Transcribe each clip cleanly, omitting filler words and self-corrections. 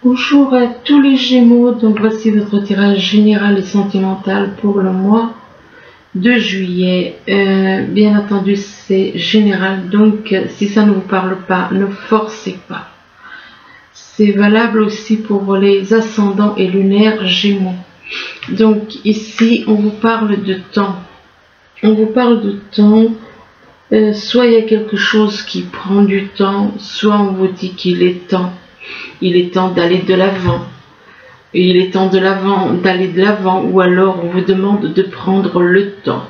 Bonjour à tous les Gémeaux, donc voici votre tirage général et sentimental pour le mois de juillet. Bien entendu c'est général, donc si ça ne vous parle pas, ne forcez pas. C'est valable aussi pour les ascendants et lunaires Gémeaux. Donc ici on vous parle de temps. On vous parle de temps. Soit il y a quelque chose qui prend du temps, soit on vous dit qu'il est temps. Il est temps d'aller de l'avant. Il est temps d'aller de l'avant, ou alors on vous demande de prendre le temps.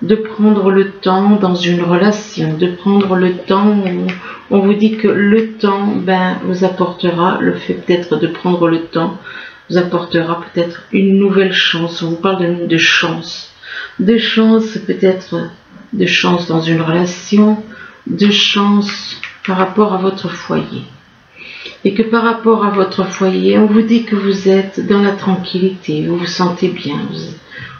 De prendre le temps dans une relation, de prendre le temps, on vous dit que le temps vous apportera, le fait peut-être de prendre le temps, vous apportera peut-être une nouvelle chance. On vous parle de chance. De chance peut-être, de chance dans une relation, de chance par rapport à votre foyer. Et que par rapport à votre foyer, on vous dit que vous êtes dans la tranquillité, vous vous sentez bien,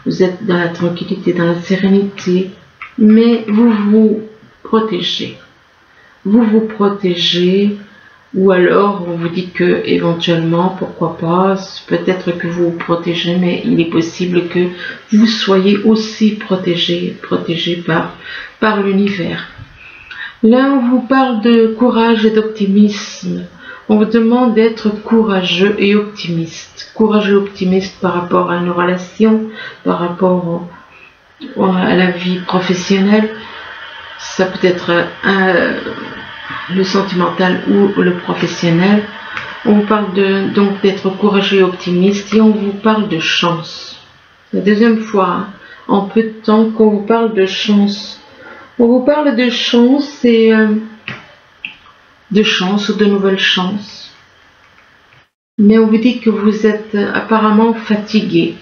vous êtes dans la tranquillité, dans la sérénité, mais vous vous protégez. Vous vous protégez, ou alors on vous dit que éventuellement, pourquoi pas, peut-être que vous vous protégez, mais il est possible que vous soyez aussi protégé par l'univers. Là, on vous parle de courage et d'optimisme. On vous demande d'être courageux et optimiste. Courageux et optimiste par rapport à une relation, par rapport à la vie professionnelle. Ça peut être le sentimental ou le professionnel. On vous parle donc d'être courageux et optimiste et on vous parle de chance. La deuxième fois, en peu de temps, qu'on vous parle de chance. On vous parle de chance et de chance ou de nouvelles chances. Mais on vous dit que vous êtes apparemment fatigué.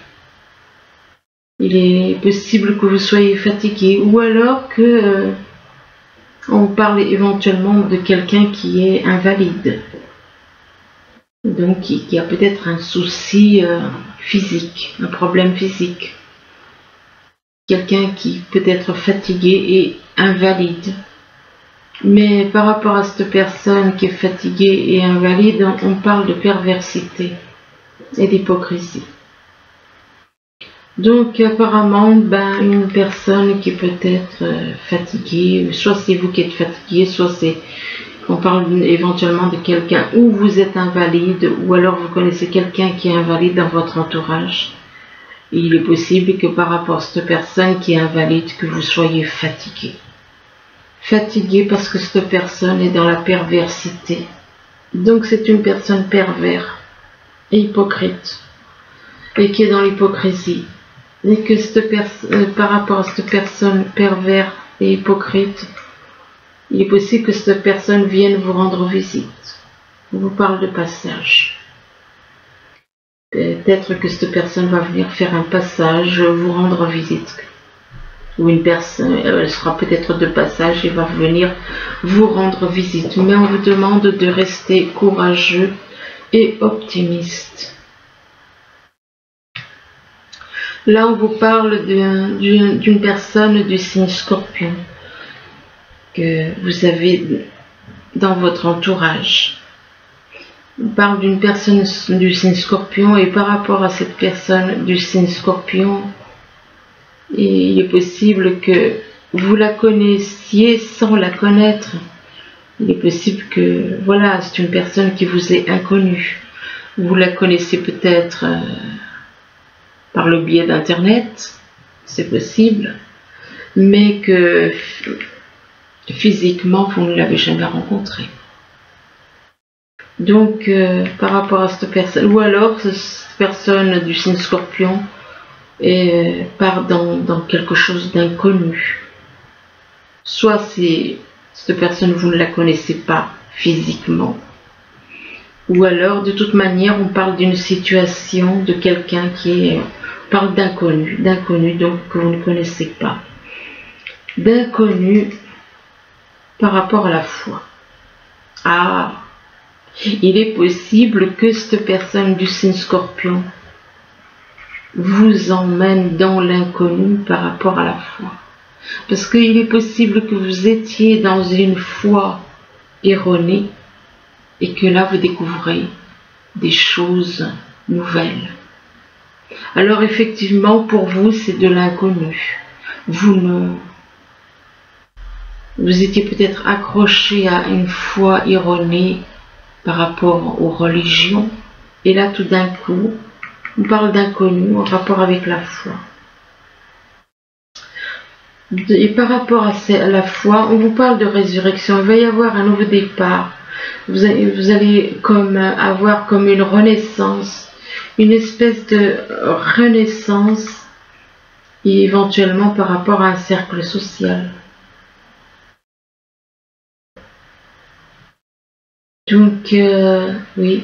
Il est possible que vous soyez fatigué, ou alors que on parle éventuellement de quelqu'un qui est invalide. Donc qui a peut-être un souci physique, un problème physique. Quelqu'un qui peut être fatigué et invalide. Mais par rapport à cette personne qui est fatiguée et invalide, on parle de perversité et d'hypocrisie. Donc apparemment, une personne qui peut être fatiguée, soit c'est vous qui êtes fatigué, soit c'est on parle éventuellement de quelqu'un où vous êtes invalide, ou alors vous connaissez quelqu'un qui est invalide dans votre entourage. Et il est possible que par rapport à cette personne qui est invalide, que vous soyez fatigué. Fatigué parce que cette personne est dans la perversité. Donc c'est une personne perverse et hypocrite, et qui est dans l'hypocrisie. Et que par rapport à cette personne perverse et hypocrite, il est possible que cette personne vienne vous rendre visite. On vous parle de passage. Peut-être que cette personne va venir faire un passage, vous rendre visite. Ou une personne, elle sera peut-être de passage et va venir vous rendre visite. Mais on vous demande de rester courageux et optimiste. Là, on vous parle d'une personne du signe Scorpion que vous avez dans votre entourage. On parle d'une personne du signe Scorpion et par rapport à cette personne du signe Scorpion, il est possible que vous la connaissiez sans la connaître. Il est possible que, voilà, c'est une personne qui vous est inconnue. Vous la connaissez peut-être par le biais d'Internet, c'est possible, mais que physiquement, vous ne l'avez jamais rencontrée. Donc, par rapport à cette personne, ou alors cette personne du signe Scorpion part dans quelque chose d'inconnu. Soit cette personne, vous ne la connaissez pas physiquement, ou alors de toute manière on parle d'une situation de quelqu'un on parle d'inconnu donc que vous ne connaissez pas, d'inconnu par rapport à la foi. Il est possible que cette personne du signe Scorpion vous emmène dans l'inconnu par rapport à la foi. Parce qu'il est possible que vous étiez dans une foi erronée et que là vous découvrez des choses nouvelles. Alors effectivement, pour vous, c'est de l'inconnu. Vous étiez peut-être accroché à une foi erronée par rapport aux religions. Et là, tout d'un coup, on parle d'inconnu en rapport avec la foi. Et par rapport à la foi, on vous parle de résurrection. Il va y avoir un nouveau départ. Vous allez avoir comme une renaissance, une espèce de renaissance, et éventuellement par rapport à un cercle social. Donc, oui,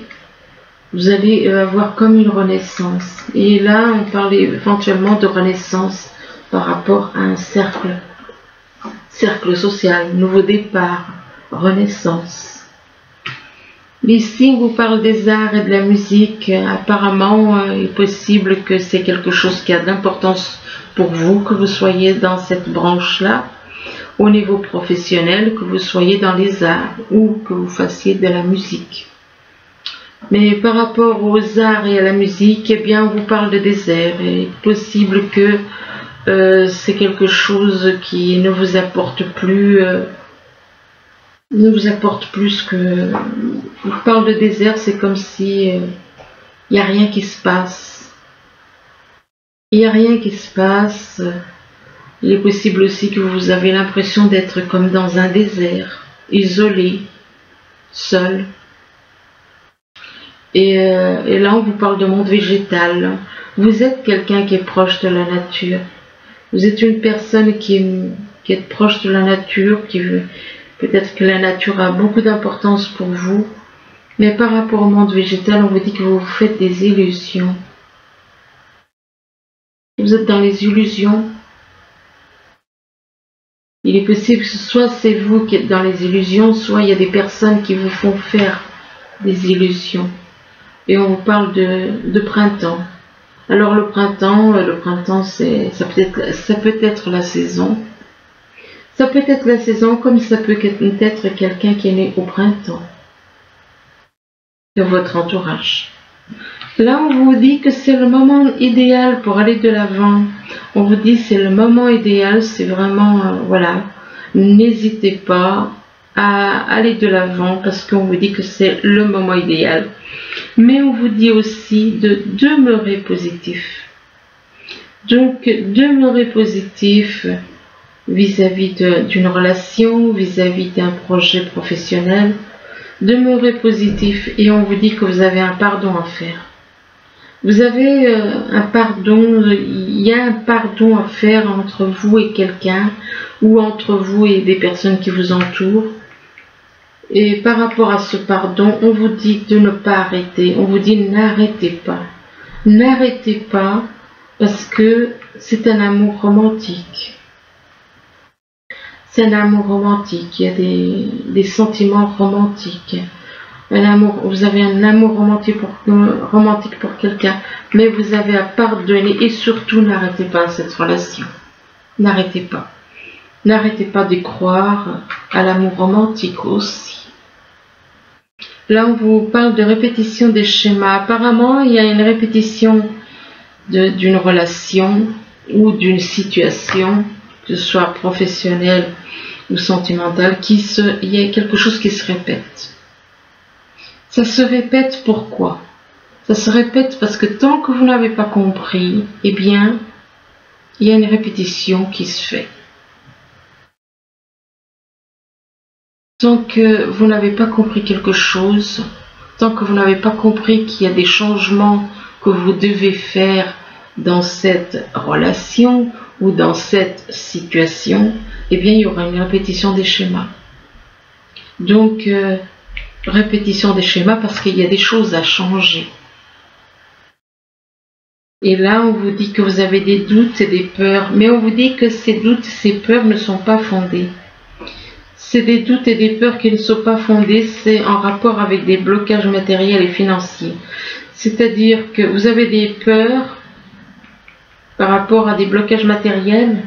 vous allez avoir comme une renaissance. Et là, on parle éventuellement de renaissance par rapport à un cercle social, nouveau départ, renaissance. Ici, on vous parle des arts et de la musique. Apparemment, il est possible que c'est quelque chose qui a d'importance pour vous, que vous soyez dans cette branche-là, au niveau professionnel, que vous soyez dans les arts ou que vous fassiez de la musique. Mais par rapport aux arts et à la musique, eh bien, on vous parle de désert. Il est possible que c'est quelque chose qui ne vous apporte plus... que... On parle de désert, c'est comme si il n'y a rien qui se passe. Il n'y a rien qui se passe. Il est possible aussi que vous avez l'impression d'être comme dans un désert, isolé, seul. Et là, on vous parle de monde végétal. Vous êtes quelqu'un qui est proche de la nature. Vous êtes une personne qui est proche de la nature, qui veut... Peut-être que la nature a beaucoup d'importance pour vous, mais par rapport au monde végétal, on vous dit que vous vous faites des illusions. Vous êtes dans les illusions. Il est possible que soit c'est vous qui êtes dans les illusions, soit il y a des personnes qui vous font faire des illusions. Et on vous parle de printemps. Alors le printemps, ça peut être la saison. Ça peut être la saison comme ça peut être quelqu'un qui est né au printemps de votre entourage. Là, on vous dit que c'est le moment idéal pour aller de l'avant. On vous dit c'est le moment idéal, c'est vraiment, voilà, n'hésitez pas à aller de l'avant parce qu'on vous dit que c'est le moment idéal. Mais on vous dit aussi de demeurer positif. Donc, demeurer positif vis-à-vis d'une relation, vis-à-vis d'un projet professionnel. Demeurez positif et on vous dit que vous avez un pardon à faire. Vous avez un pardon, il y a un pardon à faire entre vous et quelqu'un ou entre vous et des personnes qui vous entourent. Et par rapport à ce pardon, on vous dit de ne pas arrêter. On vous dit n'arrêtez pas. N'arrêtez pas parce que c'est un amour romantique. C'est un amour romantique, il y a des sentiments romantiques. Vous avez un amour romantique pour quelqu'un, mais vous avez à pardonner et surtout n'arrêtez pas cette relation. N'arrêtez pas. N'arrêtez pas de croire à l'amour romantique aussi. Là, on vous parle de répétition des schémas. Apparemment, il y a une répétition d'une relation ou d'une situation, que ce soit professionnelle ou sentimentale, il y a quelque chose qui se répète. Ça se répète pourquoi? Ça se répète parce que tant que vous n'avez pas compris, eh bien, il y a une répétition qui se fait. Tant que vous n'avez pas compris quelque chose, tant que vous n'avez pas compris qu'il y a des changements que vous devez faire dans cette relation ou dans cette situation, eh bien, il y aura une répétition des schémas. Donc, répétition des schémas parce qu'il y a des choses à changer. Et là, on vous dit que vous avez des doutes et des peurs, mais on vous dit que ces doutes et ces peurs ne sont pas fondés. C'est des doutes et des peurs qui ne sont pas fondés, c'est en rapport avec des blocages matériels et financiers. C'est-à-dire que vous avez des peurs par rapport à des blocages matériels,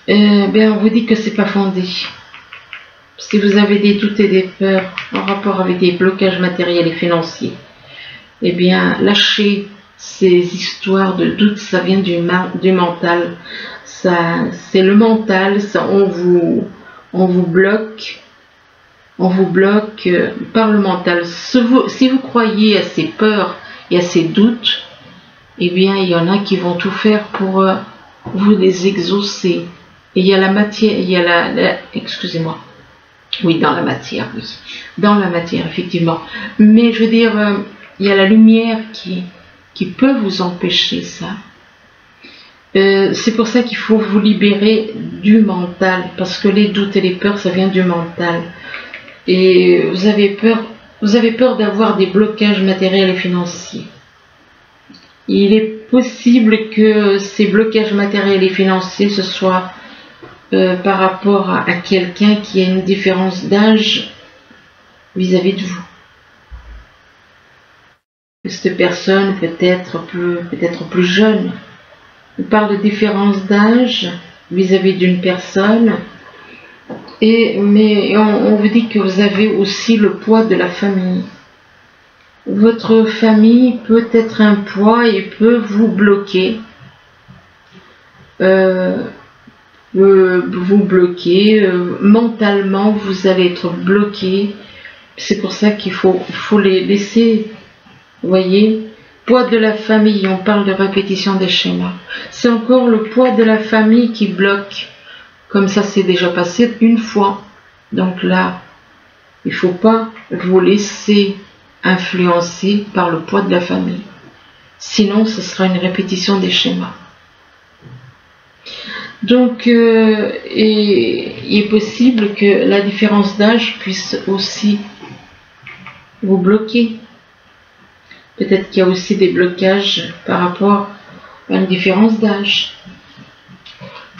on vous dit que c'est pas fondé. si vous avez des doutes et des peurs en rapport avec des blocages matériels et financiers, eh bien, lâchez ces histoires de doutes, ça vient du mental. C'est le mental, on vous bloque. On vous bloque par le mental. Si vous croyez à ces peurs et à ces doutes, eh bien, il y en a qui vont tout faire pour vous les exaucer. Et il y a la matière, il y a excusez-moi. Oui, dans la matière, oui. Dans la matière, effectivement. Mais je veux dire, il y a la lumière qui peut vous empêcher ça. C'est pour ça qu'il faut vous libérer du mental. Parce que les doutes et les peurs, ça vient du mental. Et vous avez peur d'avoir des blocages matériels et financiers. Il est possible que ces blocages matériels et financiers, ce soit par rapport à quelqu'un qui a une différence d'âge vis-à-vis de vous. Cette personne peut être plus jeune. On parle de différence d'âge vis-à-vis d'une personne. Mais on vous dit que vous avez aussi le poids de la famille. Votre famille peut être un poids et peut vous bloquer. Mentalement, vous allez être bloqué. C'est pour ça qu'il faut les laisser. Vous voyez, poids de la famille, on parle de répétition des schémas. C'est encore le poids de la famille qui bloque. Comme ça s'est déjà passé une fois. Donc là, il ne faut pas vous laisser influencer par le poids de la famille. Sinon, ce sera une répétition des schémas. Donc, il est possible que la différence d'âge puisse aussi vous bloquer. Peut-être qu'il y a aussi des blocages par rapport à une différence d'âge.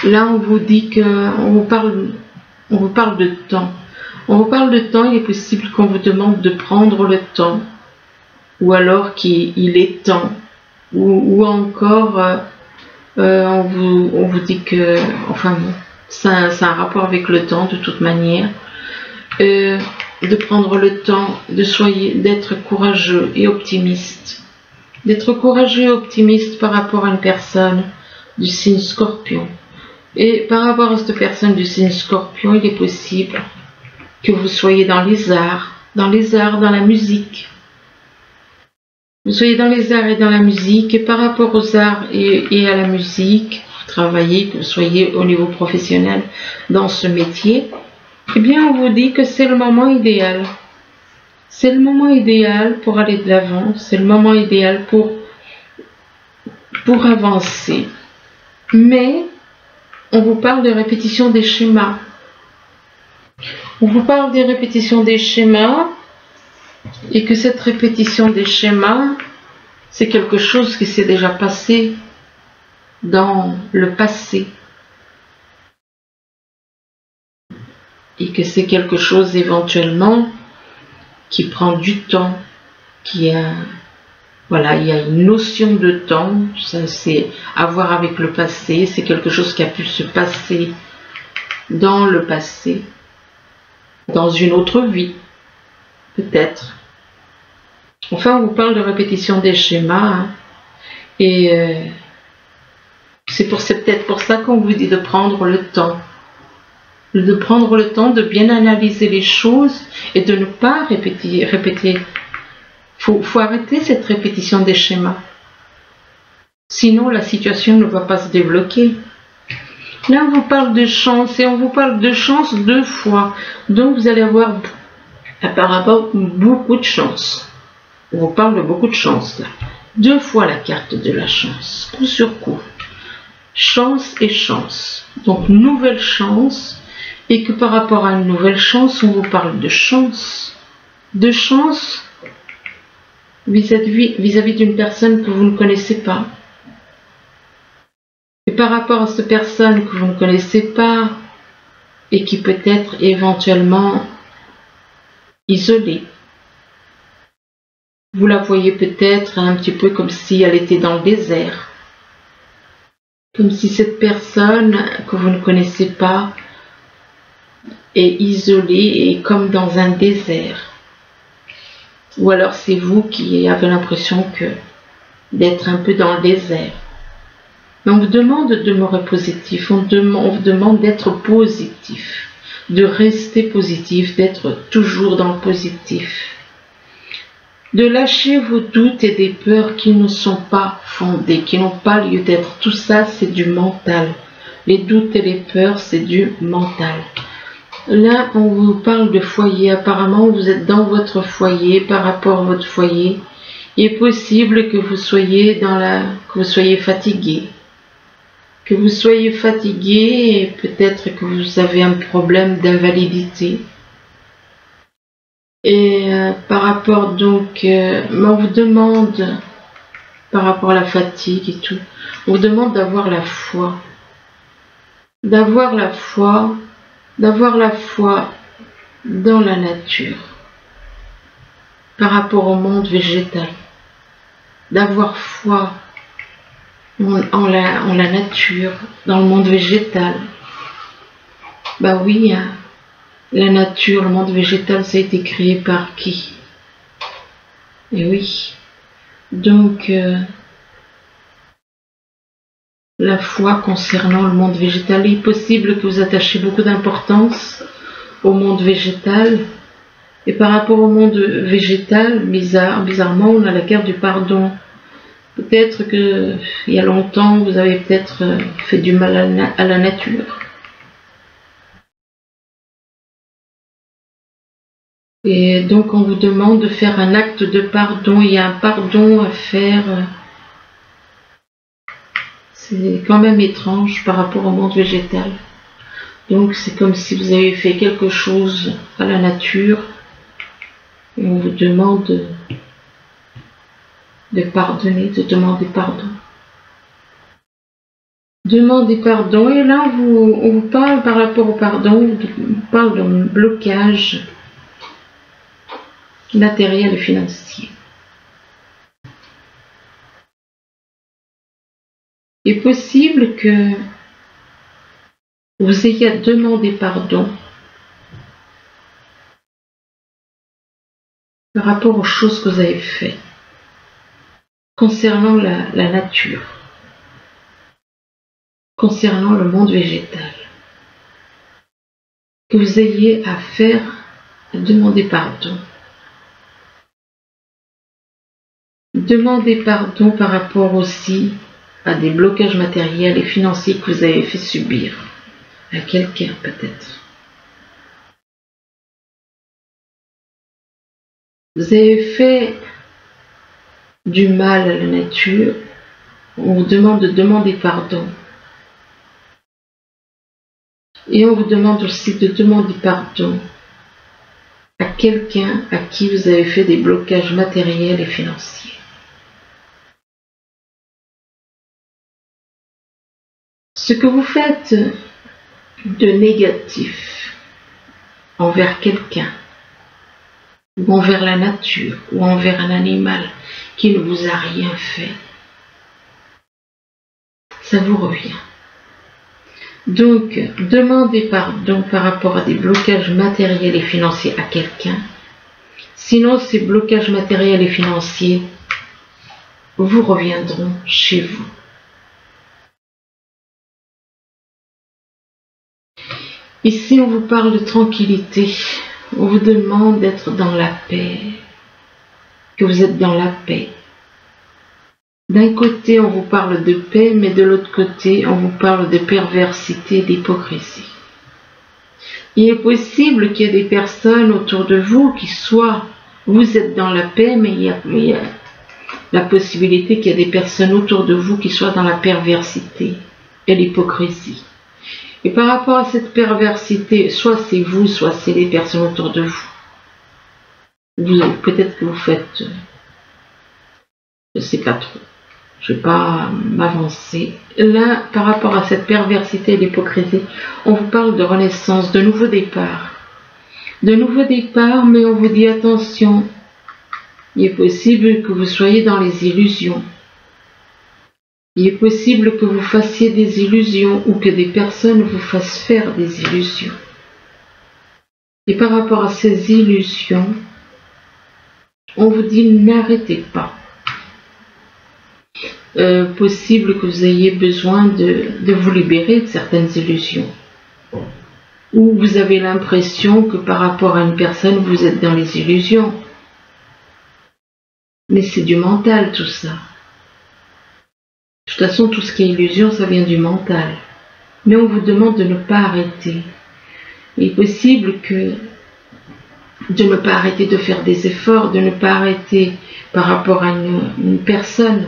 Là, on vous dit on vous parle de temps. On vous parle de temps, il est possible qu'on vous demande de prendre le temps. Ou alors qu'il est temps. Ou encore, on vous dit que, enfin bon, c'est un rapport avec le temps de toute manière. De prendre le temps d'être courageux et optimiste. D'être courageux et optimiste par rapport à une personne du signe Scorpion. Et par rapport à cette personne du signe Scorpion, il est possible que vous soyez dans les arts, dans la musique. Vous soyez dans les arts et dans la musique, et par rapport aux arts et à la musique, vous travaillez, que vous soyez au niveau professionnel dans ce métier, eh bien on vous dit que c'est le moment idéal. C'est le moment idéal pour aller de l'avant, c'est le moment idéal pour avancer. Mais on vous parle de répétition des schémas. On vous parle des répétitions des schémas et que cette répétition des schémas, c'est quelque chose qui s'est déjà passé dans le passé. Et que c'est quelque chose éventuellement qui prend du temps, voilà, il y a une notion de temps, ça c'est à voir avec le passé, c'est quelque chose qui a pu se passer dans le passé, dans une autre vie, peut-être. Enfin, on vous parle de répétition des schémas, hein, et c'est peut-être pour ça qu'on vous dit de prendre le temps. De prendre le temps de bien analyser les choses et de ne pas répéter. Faut arrêter cette répétition des schémas. Sinon, la situation ne va pas se débloquer. Là, on vous parle de chance et on vous parle de chance 2 fois. Donc, vous allez avoir apparemment beaucoup de chance. On vous parle de beaucoup de chance là. 2 fois la carte de la chance, coup sur coup. Chance et chance. Donc, nouvelle chance. Et que par rapport à une nouvelle chance, on vous parle de chance. De chance vis-à-vis d'une personne que vous ne connaissez pas. Et par rapport à cette personne que vous ne connaissez pas et qui peut être éventuellement isolée. Vous la voyez peut-être un petit peu comme si elle était dans le désert. Comme si cette personne que vous ne connaissez pas et isolé et comme dans un désert. Ou alors c'est vous qui avez l'impression d'être un peu dans le désert. Mais on vous demande de demeurer positif, on vous demande d'être positif, de rester positif, d'être toujours dans le positif. De lâcher vos doutes et des peurs qui ne sont pas fondées, qui n'ont pas lieu d'être. Tout ça, c'est du mental. Les doutes et les peurs, c'est du mental. Là, on vous parle de foyer. Apparemment, vous êtes dans votre foyer, par rapport à votre foyer. Il est possible que vous soyez fatigué. Que vous soyez fatigué et peut-être que vous avez un problème d'invalidité. Et par rapport donc, on vous demande, par rapport à la fatigue et tout, on vous demande d'avoir la foi. D'avoir la foi dans la nature, par rapport au monde végétal. D'avoir foi en la nature, dans le monde végétal. Bah oui, hein. La nature, le monde végétal, ça a été créé par qui? Et oui. Donc, la foi concernant le monde végétal, il est possible que vous attachiez beaucoup d'importance au monde végétal. Et par rapport au monde végétal, bizarrement, on a la carte du pardon. Peut-être que il y a longtemps, vous avez peut-être fait du mal à la nature. Et donc on vous demande de faire un acte de pardon. Il y a un pardon à faire. C'est quand même étrange par rapport au monde végétal. Donc c'est comme si vous avez fait quelque chose à la nature. Et on vous demande de pardonner, de demander pardon. Demandez pardon. Et là on vous parle par rapport au pardon, on parle d'un blocage matériel et financier. Il est possible que vous ayez à demander pardon par rapport aux choses que vous avez faites concernant la nature, concernant le monde végétal. Que vous ayez à demander pardon. Demandez pardon par rapport aussi à des blocages matériels et financiers que vous avez fait subir à quelqu'un peut-être. Vous avez fait du mal à la nature, on vous demande de demander pardon. Et on vous demande aussi de demander pardon à quelqu'un à qui vous avez fait des blocages matériels et financiers. Ce que vous faites de négatif envers quelqu'un, ou envers la nature, ou envers un animal qui ne vous a rien fait, ça vous revient. Donc, demandez pardon par rapport à des blocages matériels et financiers à quelqu'un. Sinon, ces blocages matériels et financiers vous reviendront chez vous. Ici, on vous parle de tranquillité. On vous demande d'être dans la paix. Que vous êtes dans la paix. D'un côté, on vous parle de paix, mais de l'autre côté, on vous parle de perversité, d'hypocrisie. Il est possible qu'il y ait des personnes autour de vous qui vous êtes dans la paix, mais il y a la possibilité qu'il y ait des personnes autour de vous qui soient dans la perversité et l'hypocrisie. Et par rapport à cette perversité, soit c'est vous, soit c'est les personnes autour de vous. Peut-être que vous faites, je ne sais pas trop. Je ne vais pas m'avancer. Là, par rapport à cette perversité et l'hypocrisie, on vous parle de renaissance, de nouveau départ. De nouveau départ, mais on vous dit attention, il est possible que vous soyez dans les illusions. Il est possible que vous fassiez des illusions ou que des personnes vous fassent faire des illusions. Et par rapport à ces illusions, on vous dit n'arrêtez pas. Possible que vous ayez besoin de vous libérer de certaines illusions. Ou vous avez l'impression que par rapport à une personne, vous êtes dans les illusions. Mais c'est du mental tout ça. De toute façon, tout ce qui est illusion, ça vient du mental. Mais on vous demande de ne pas arrêter. Il est possible que de ne pas arrêter de faire des efforts, de ne pas arrêter par rapport à une personne,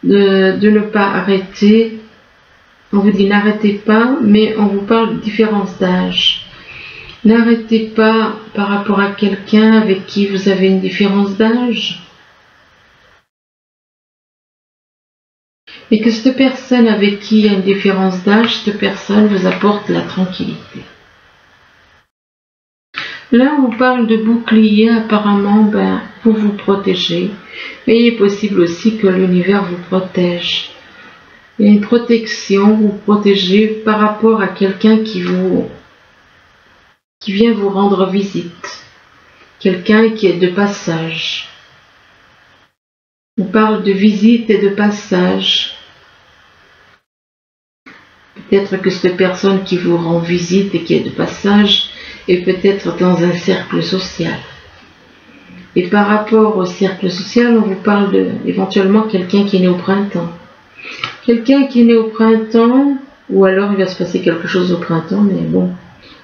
de ne pas arrêter. On vous dit n'arrêtez pas, mais on vous parle de différence d'âge. N'arrêtez pas par rapport à quelqu'un avec qui vous avez une différence d'âge. Et que cette personne avec qui il y a une différence d'âge, cette personne vous apporte la tranquillité. Là, on parle de bouclier, apparemment, pour vous protéger. Mais il est possible aussi que l'univers vous protège. Il y a une protection, vous protégez par rapport à quelqu'un qui vient vous rendre visite. Quelqu'un qui est de passage. On parle de visite et de passage. Peut-être que cette personne qui vous rend visite et qui est de passage est peut-être dans un cercle social. Et par rapport au cercle social, on vous parle éventuellement quelqu'un qui est né au printemps. Quelqu'un qui est né au printemps, ou alors il va se passer quelque chose au printemps, mais bon,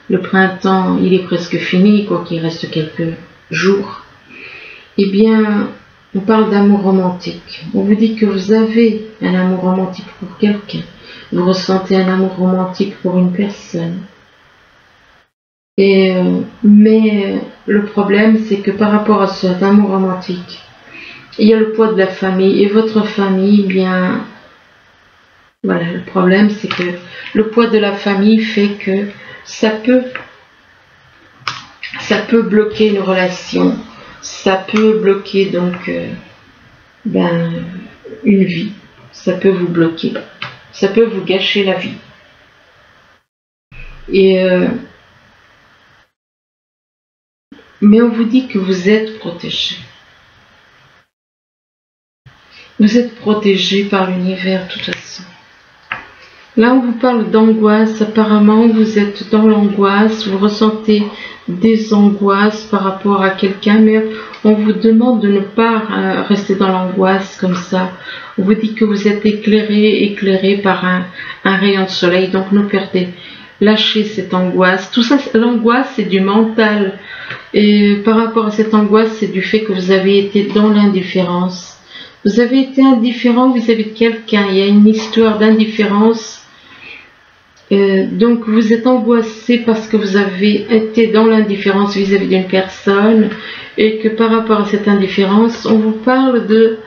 le printemps, il est presque fini, quoi qu'il reste quelques jours. Eh bien, on parle d'amour romantique. On vous dit que vous avez un amour romantique pour quelqu'un. Vous ressentez un amour romantique pour une personne. Mais le problème, c'est que par rapport à cet amour romantique, il y a le poids de la famille. Et votre famille, eh bien, voilà, le problème, c'est que le poids de la famille fait que ça peut bloquer une relation. Ça peut bloquer donc une vie. Ça peut vous bloquer. Ça peut vous gâcher la vie. Mais on vous dit que vous êtes protégé. Vous êtes protégé par l'univers de toute façon. Là, on vous parle d'angoisse. Apparemment, vous êtes dans l'angoisse. Vous ressentez des angoisses par rapport à quelqu'un, mais on vous demande de ne pas rester dans l'angoisse comme ça. On vous dit que vous êtes éclairé par un rayon de soleil, donc ne perdez. Lâchez cette angoisse. Tout ça, l'angoisse, c'est du mental. Et par rapport à cette angoisse, c'est du fait que vous avez été dans l'indifférence. Vous avez été indifférent vis-à-vis de quelqu'un. Il y a une histoire d'indifférence. Donc vous êtes angoissé parce que vous avez été dans l'indifférence vis-à-vis d'une personne. Et que par rapport à cette indifférence, on vous parle de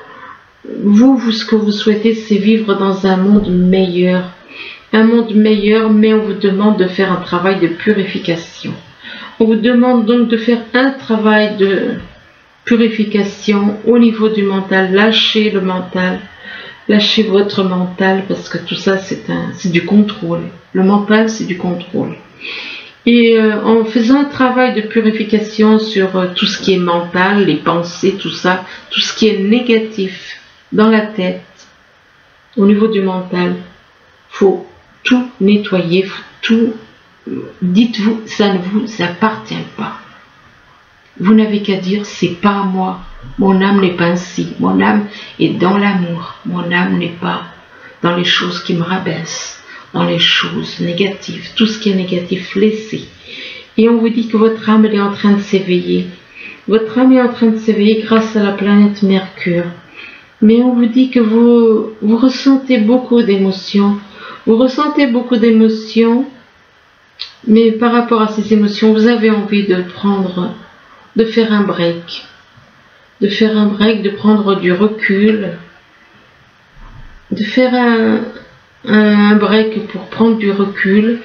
vous, ce que vous souhaitez, c'est vivre dans un monde meilleur. Un monde meilleur, mais on vous demande de faire un travail de purification. On vous demande donc de faire un travail de purification au niveau du mental. Lâchez le mental, lâchez votre mental, parce que tout ça c'est du contrôle. Le mental, c'est du contrôle. Et en faisant un travail de purification sur tout ce qui est mental, les pensées, tout ça, tout ce qui est négatif dans la tête, au niveau du mental, faut tout nettoyer, faut tout. Dites-vous, ça ne vous appartient pas. Vous n'avez qu'à dire, c'est pas à moi. Mon âme n'est pas ainsi. Mon âme est dans l'amour. Mon âme n'est pas dans les choses qui me rabaissent, dans les choses négatives. Tout ce qui est négatif, laissez. Et on vous dit que votre âme, elle est en train de s'éveiller. Votre âme est en train de s'éveiller grâce à la planète Mercure. Mais on vous dit que vous ressentez beaucoup d'émotions. Vous ressentez beaucoup d'émotions. Mais par rapport à ces émotions, vous avez envie de faire un break. De faire un break, de prendre du recul. De faire un break pour prendre du recul.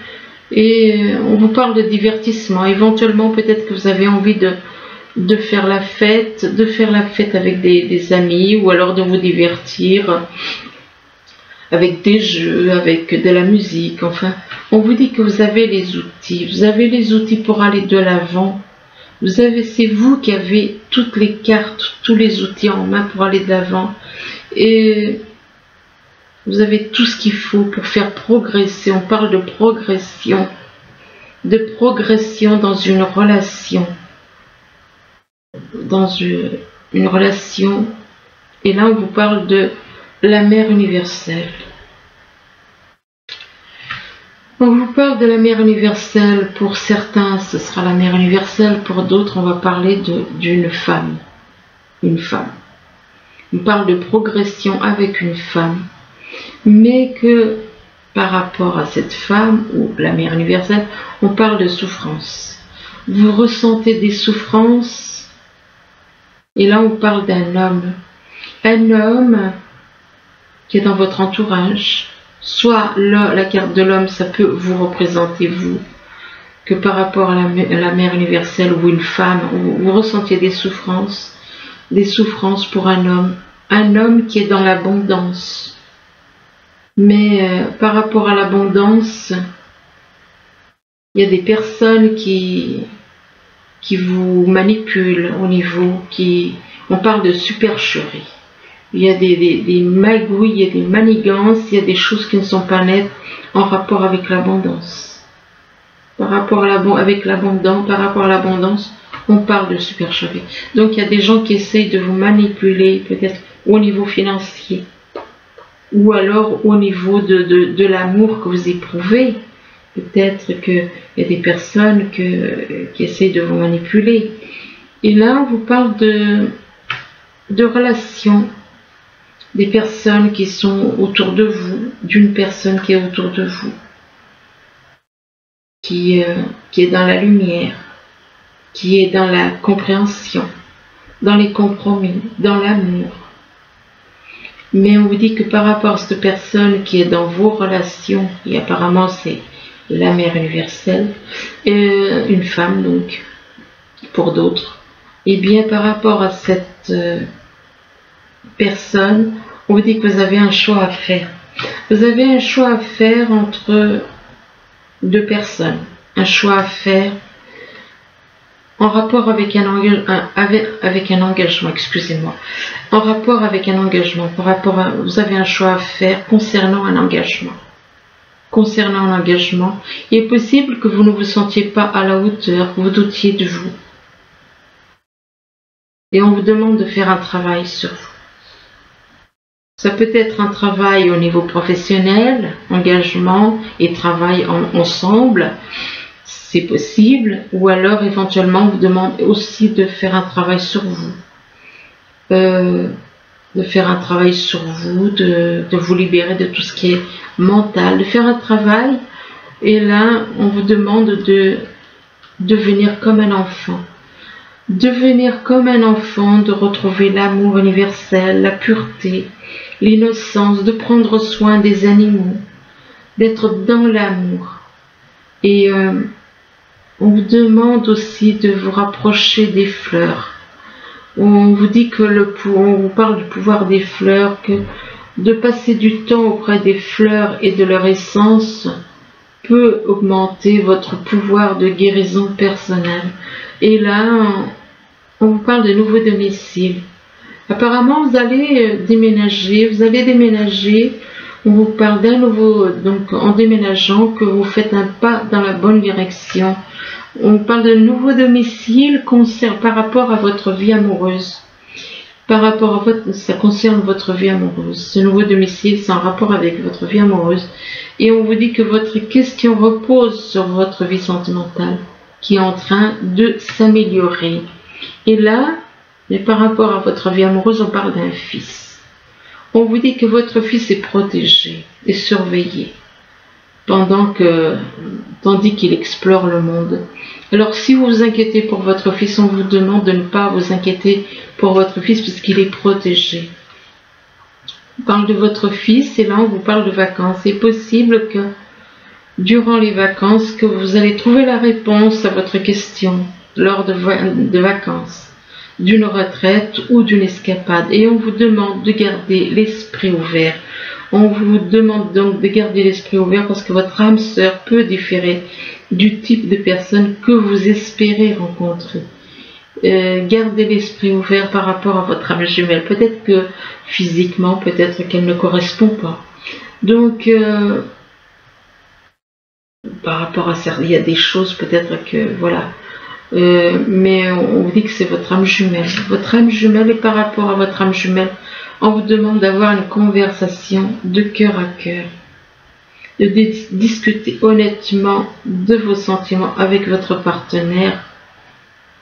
Et on vous parle de divertissement. Éventuellement, peut-être que vous avez envie de faire la fête avec des amis, ou alors de vous divertir avec des jeux, avec de la musique, enfin, on vous dit que vous avez les outils pour aller de l'avant. C'est vous qui avez toutes les cartes, tous les outils en main pour aller de l'avant. Et vous avez tout ce qu'il faut pour faire progresser. On parle de progression dans une relation. Une relation. Et là, on vous parle de la mère universelle. On vous parle de la mère universelle. Pour certains, ce sera la mère universelle. Pour d'autres, on va parler d'une femme. Une femme. On parle de progression avec une femme. Mais que par rapport à cette femme, ou la mère universelle, on parle de souffrance. Vous ressentez des souffrances. Et là, on parle d'un homme. Un homme qui est dans votre entourage. Soit la carte de l'homme, ça peut vous représenter, vous, que par rapport à la mère universelle ou une femme, vous ressentiez des souffrances pour un homme qui est dans l'abondance. Mais par rapport à l'abondance, il y a des personnes qui vous manipulent au niveau, on parle de supercherie. Il y a des magouilles, il y a des manigances, il y a des choses qui ne sont pas nettes en rapport avec l'abondance. Par rapport à l'abondance, on parle de supercherie. Donc il y a des gens qui essayent de vous manipuler, peut-être au niveau financier, ou alors au niveau de l'amour que vous éprouvez. Peut-être qu'il y a des personnes qui essayent de vous manipuler. Et là, on vous parle de relations. Des personnes qui sont autour de vous, d'une personne qui est autour de vous, qui est dans la lumière, qui est dans la compréhension, dans les compromis, dans l'amour. Mais on vous dit que par rapport à cette personne qui est dans vos relations, et apparemment c'est la mère universelle, une femme donc, pour d'autres, et bien par rapport à cette personne, on vous dit que vous avez un choix à faire. Vous avez un choix à faire entre deux personnes. Un choix à faire en rapport avec un engagement, excusez-moi. En rapport avec un engagement, vous avez un choix à faire concernant un engagement. Concernant un engagement, il est possible que vous ne vous sentiez pas à la hauteur, que vous doutiez de vous. Et on vous demande de faire un travail sur vous. Ça peut être un travail au niveau professionnel, engagement et travail ensemble, c'est possible, ou alors éventuellement on vous demande aussi de faire un travail sur vous. De vous libérer de tout ce qui est mental, de faire un travail, et là on vous demande de devenir comme un enfant. Devenir comme un enfant, de retrouver l'amour universel, la pureté, l'innocence, de prendre soin des animaux, d'être dans l'amour. Et on vous demande aussi de vous rapprocher des fleurs. On vous dit que on vous parle du pouvoir des fleurs, que de passer du temps auprès des fleurs et de leur essence peut augmenter votre pouvoir de guérison personnelle. Et là, on vous parle de nouveaux domiciles. Apparemment, vous allez déménager, on vous parle d'un nouveau, donc en déménageant, que vous faites un pas dans la bonne direction. On parle de nouveau domicile par rapport à votre vie amoureuse. Ça concerne votre vie amoureuse. Ce nouveau domicile, c'est en rapport avec votre vie amoureuse. Et on vous dit que votre question repose sur votre vie sentimentale, qui est en train de s'améliorer. Et là, mais par rapport à votre vie amoureuse, on parle d'un fils. On vous dit que votre fils est protégé et surveillé, tandis qu'il explore le monde. Alors si vous vous inquiétez pour votre fils, on vous demande de ne pas vous inquiéter pour votre fils puisqu'il est protégé. On parle de votre fils et là on vous parle de vacances. C'est possible que durant les vacances, que vous allez trouver la réponse à votre question lors de vacances. d'une retraite ou d'une escapade. Et on vous demande de garder l'esprit ouvert. On vous demande donc de garder l'esprit ouvert parce que votre âme sœur peut différer du type de personne que vous espérez rencontrer. Gardez l'esprit ouvert par rapport à votre âme jumelle. Peut-être que physiquement, peut-être qu'elle ne correspond pas. Donc, par rapport à ça, il y a des choses peut-être que, voilà. Mais on vous dit que c'est votre âme jumelle. Votre âme jumelle, et par rapport à votre âme jumelle, on vous demande d'avoir une conversation de cœur à cœur, de discuter honnêtement de vos sentiments avec votre partenaire,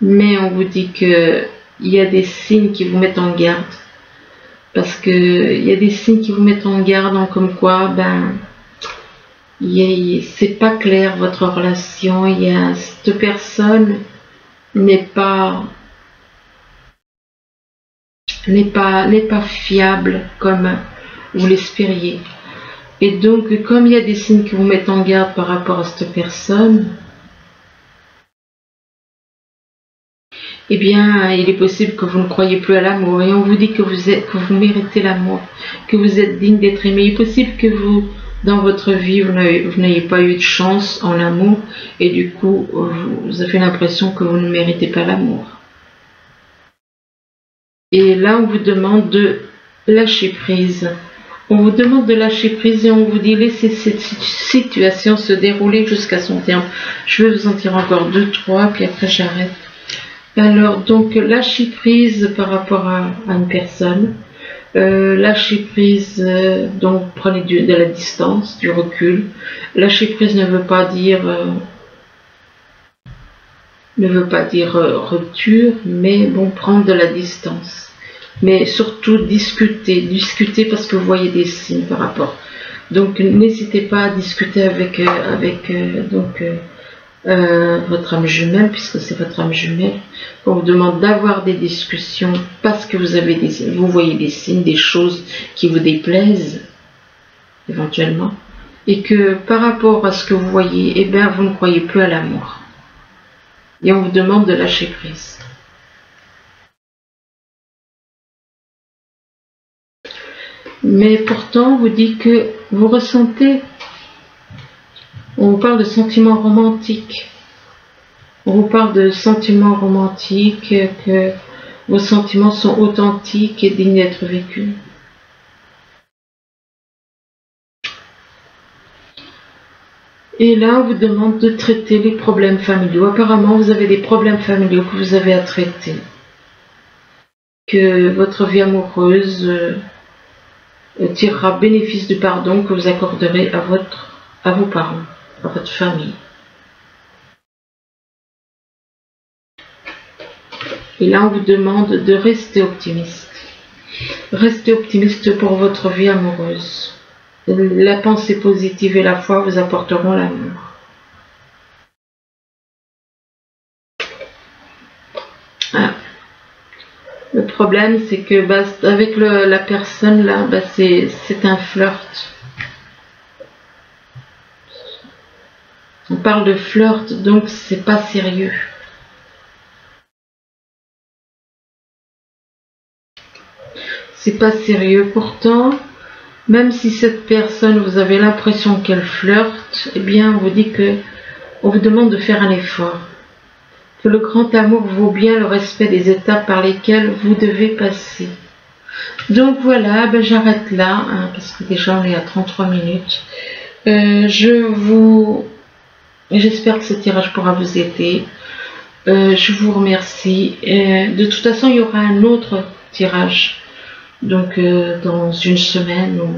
mais on vous dit que il y a des signes qui vous mettent en garde, parce que il y a des signes qui vous mettent en garde, comme quoi, c'est pas clair votre relation, cette personne n'est pas fiable comme vous l'espériez. Et donc, comme il y a des signes qui vous mettent en garde par rapport à cette personne, eh bien, il est possible que vous ne croyez plus à l'amour. Et on vous dit que vous méritez l'amour, que vous êtes digne d'être aimé. Il est possible que vous, dans votre vie, vous n'ayez pas eu de chance en amour, et du coup, vous avez l'impression que vous ne méritez pas l'amour. Et là, on vous demande de lâcher prise. On vous demande de lâcher prise et on vous dit laissez cette situation se dérouler jusqu'à son terme. Je vais vous en dire encore 2, 3, puis après j'arrête. Alors, donc, lâcher prise par rapport à une personne. Lâcher prise, donc prenez de la distance, du recul. Lâcher prise ne veut pas dire rupture, mais bon, prendre de la distance. Mais surtout discuter parce que vous voyez des signes par rapport. Donc n'hésitez pas à discuter avec votre âme jumelle, puisque c'est votre âme jumelle. On vous demande d'avoir des discussions parce que vous voyez des signes, des choses qui vous déplaisent éventuellement, et que par rapport à ce que vous voyez, eh bien vous ne croyez plus à l'amour. Et on vous demande de lâcher prise. Mais pourtant, on vous dit que vous ressentez, on vous parle de sentiments romantiques. On vous parle de sentiments romantiques, que vos sentiments sont authentiques et dignes d'être vécus. Et là, on vous demande de traiter les problèmes familiaux. Apparemment, vous avez des problèmes familiaux que vous avez à traiter. Que votre vie amoureuse tirera bénéfice du pardon que vous accorderez à vos parents, à votre famille. Et là, on vous demande de rester optimiste. Restez optimiste pour votre vie amoureuse. La pensée positive et la foi vous apporteront l'amour. Ah. Le problème, c'est que avec la personne là, c'est un flirt. On parle de flirt, donc c'est pas sérieux. C'est pas sérieux. Pourtant, même si cette personne, vous avez l'impression qu'elle flirte, eh bien, on vous demande de faire un effort. Que le grand amour vaut bien le respect des étapes par lesquelles vous devez passer. Donc voilà, j'arrête là, parce que déjà on est à 33 minutes. J'espère que ce tirage pourra vous aider. Je vous remercie. De toute façon, il y aura un autre tirage. Donc dans une semaine ou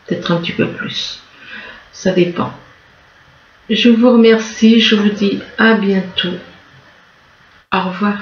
peut-être un petit peu plus. Ça dépend. Je vous remercie. Je vous dis à bientôt. Au revoir.